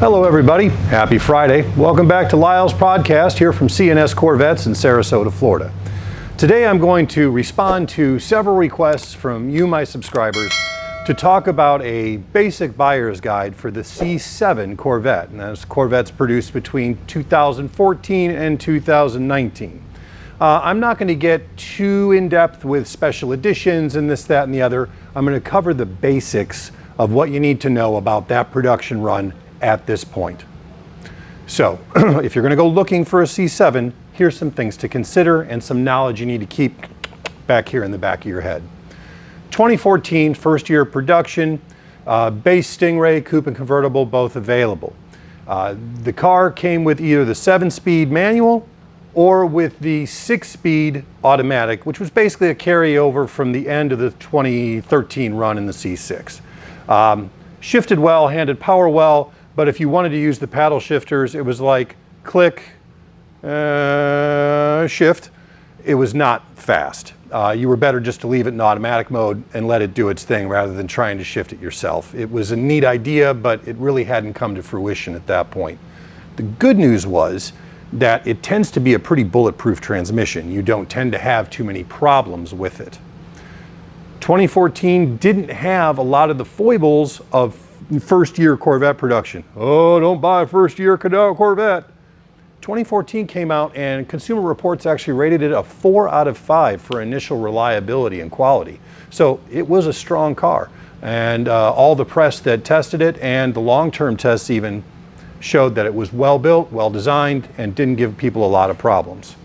Hello everybody, happy Friday. Welcome back to Lyle's podcast here from C&S Corvettes in Sarasota, Florida. Today I'm going to respond to several requests from you, my subscribers, to talk about a basic buyer's guide for the C7 Corvette. And that's Corvettes produced between 2014 and 2019. I'm not going to get too in-depth with special editions and this, that, and the other. I'm going to cover the basics of what you need to know about that production run at this point. So, if you're going to go looking for a C7, here's some things to consider and some knowledge you need to keep back here in the back of your head. 2014, first year of production, base Stingray, coupe and convertible, both available. The car came with either the 7-speed manual or with the 6-speed automatic, which was basically a carryover from the end of the 2013 run in the C6. Shifted well, handed power well, but if you wanted to use the paddle shifters, it was like click, shift. It was not fast. You were better just to leave it in automatic mode and let it do its thing rather than trying to shift it yourself. It was a neat idea, but it really hadn't come to fruition at that point. The good news was that it tends to be a pretty bulletproof transmission. You don't tend to have too many problems with it. 2014 didn't have a lot of the foibles of first year Corvette production. Oh, don't buy a first year Corvette. 2014 came out and Consumer Reports actually rated it a 4 out of 5 for initial reliability and quality. So it was a strong car. And all the press that tested it and the long-term tests even showed that it was well built, well designed, and didn't give people a lot of problems.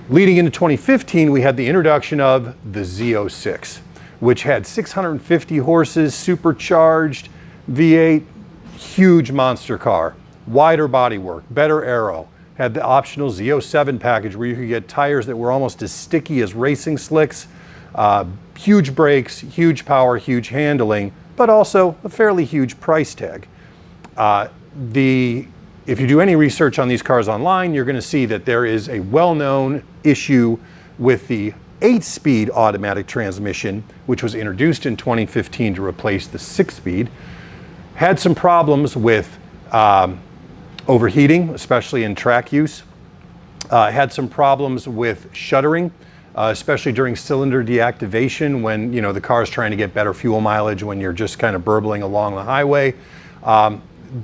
Leading into 2015, we had the introduction of the Z06, which had 650 horses, supercharged, V8, huge monster car, wider bodywork, better aero, had the optional Z07 package where you could get tires that were almost as sticky as racing slicks, huge brakes, huge power, huge handling, but also a fairly huge price tag. If you do any research on these cars online, you're going to see that there is a well-known issue with the 8-speed automatic transmission, which was introduced in 2015 to replace the 6-speed. Had some problems with overheating, especially in track use. Had some problems with shuttering, especially during cylinder deactivation when the car is trying to get better fuel mileage when you're just kind of burbling along the highway.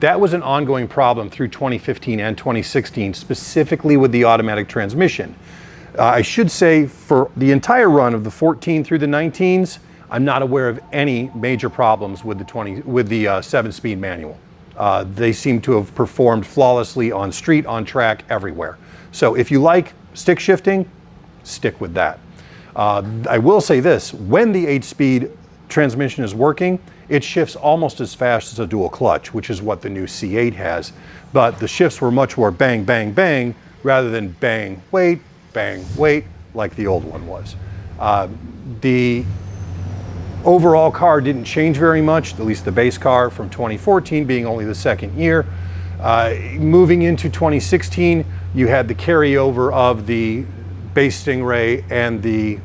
That was an ongoing problem through 2015 and 2016, specifically with the automatic transmission. I should say for the entire run of the 14 through the 19s, I'm not aware of any major problems with the 7-speed manual. They seem to have performed flawlessly on street, on track, everywhere. So if you like stick shifting, stick with that. I will say this, when the 8-speed transmission is working, it shifts almost as fast as a dual clutch, which is what the new C8 has. But the shifts were much more bang, bang, bang, rather than bang, wait, like the old one was. The overall car didn't change very much, at least the base car from 2014 being only the second year. Moving into 2016, you had the carryover of the base Stingray and the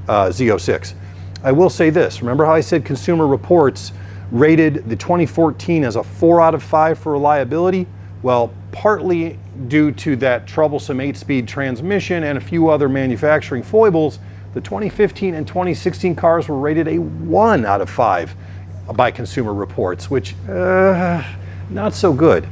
Z06. I will say this, remember how I said Consumer Reports rated the 2014 as a 4 out of 5 for reliability? Well, partly due to that troublesome 8-speed transmission and a few other manufacturing foibles, the 2015 and 2016 cars were rated a 1 out of 5 by Consumer Reports, which, not so good.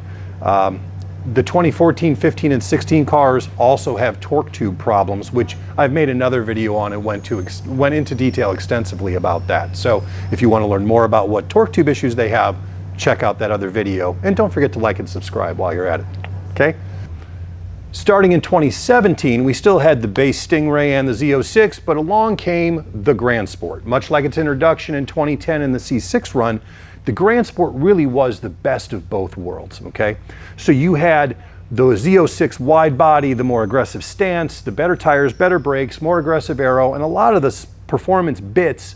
The 2014, 15, and 16 cars also have torque tube problems, which I've made another video on and went into detail extensively about that. So if you want to learn more about what torque tube issues they have, check out that other video. And don't forget to like and subscribe while you're at it, okay? Starting in 2017, we still had the base Stingray and the Z06, but along came the Grand Sport. Much like its introduction in 2010 in the C6 run, the Grand Sport really was the best of both worlds, okay? So you had the Z06 wide body, the more aggressive stance, the better tires, better brakes, more aggressive aero, and a lot of the performance bits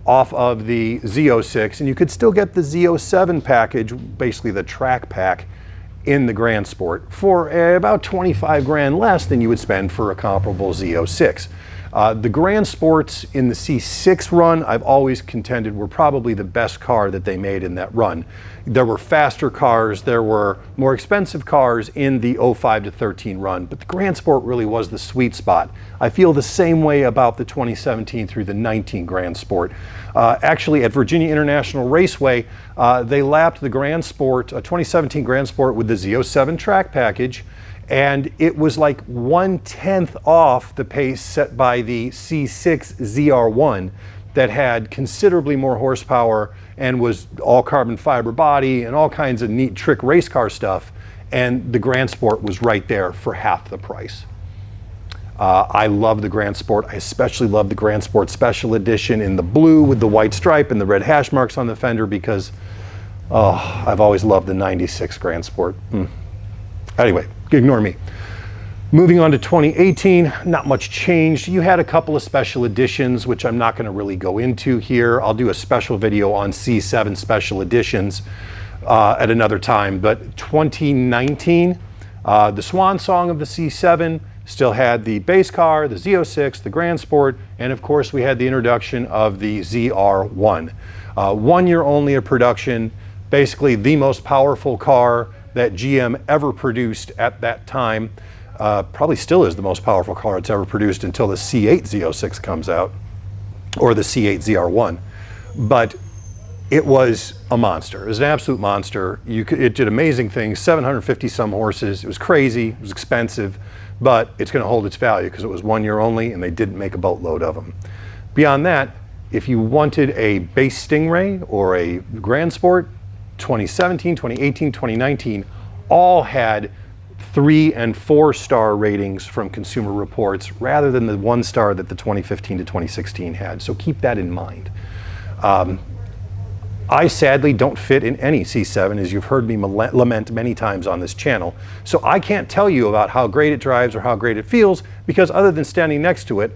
off of the Z06, and you could still get the Z07 package, basically the track pack, in the Grand Sport for about 25 grand less than you would spend for a comparable Z06. The Grand Sports in the C6 run, I've always contended were probably the best car that they made in that run. There were faster cars, there were more expensive cars in the 05 to 13 run, but the Grand Sport really was the sweet spot. I feel the same way about the 2017 through the 19 Grand Sport. Actually, at Virginia International Raceway, they lapped the Grand Sport, 2017 Grand Sport with the Z07 track package, and it was like 1/10 off the pace set by the C6 ZR1 that had considerably more horsepower and was all carbon fiber body and all kinds of neat trick race car stuff. And the Grand Sport was right there for half the price. I love the Grand Sport. I especially love the Grand Sport Special Edition in the blue with the white stripe and the red hash marks on the fender because, I've always loved the 96 Grand Sport. Anyway, ignore me. Moving on to 2018, not much changed. You had a couple of special editions, which I'm not going to really go into here. I'll do a special video on C7 special editions at another time. But 2019, the swan song of the C7 still had the base car, the Z06, the Grand Sport, and of course we had the introduction of the ZR1. 1 year only of production, basically the most powerful car that GM ever produced at that time. Probably still is the most powerful car it's ever produced until the C8 Z06 comes out, or the C8 ZR1. But it was a monster. It was an absolute monster. It did amazing things, 750 some horses. It was crazy, it was expensive, but it's gonna hold its value because it was 1 year only and they didn't make a boatload of them. Beyond that, if you wanted a base Stingray or a Grand Sport, 2017, 2018, 2019 all had 3- and 4-star ratings from Consumer Reports rather than the 1-star that the 2015 to 2016 had. So keep that in mind. I sadly don't fit in any C7, as you've heard me lament many times on this channel. So I can't tell you about how great it drives or how great it feels because other than standing next to it,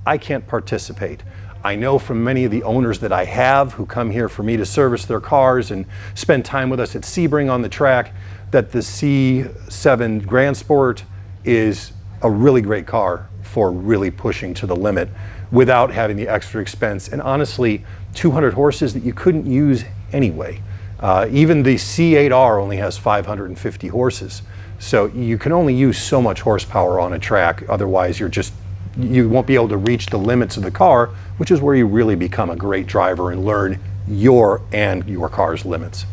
I can't participate. I know from many of the owners that I have who come here for me to service their cars and spend time with us at Sebring on the track that the C7 Grand Sport is a really great car for really pushing to the limit without having the extra expense. And honestly, 200 horses that you couldn't use anyway. Even the C8R only has 550 horses. So you can only use so much horsepower on a track. Otherwise, you won't be able to reach the limits of the car, which is where you really become a great driver and learn your car's limits.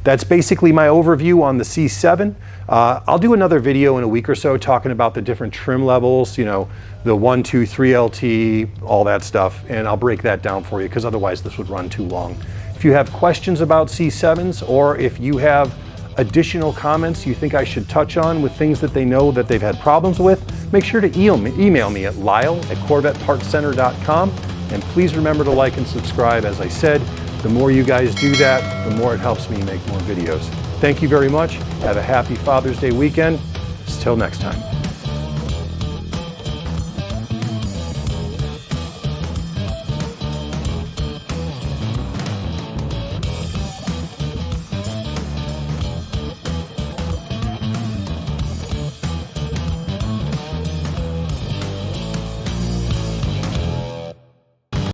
That's basically my overview on the C7. I'll do another video in a week or so talking about the different trim levels, you know, the 1, 2, 3 LT, all that stuff, and I'll break that down for you because otherwise this would run too long. If you have questions about C7s or if you have additional comments you think I should touch on with things that they know that they've had problems with, make sure to email me at lyle@corvettepartscenter.com. And please remember to like and subscribe. As I said, the more you guys do that, the more it helps me make more videos. Thank you very much. Have a happy Father's Day weekend. Till next time.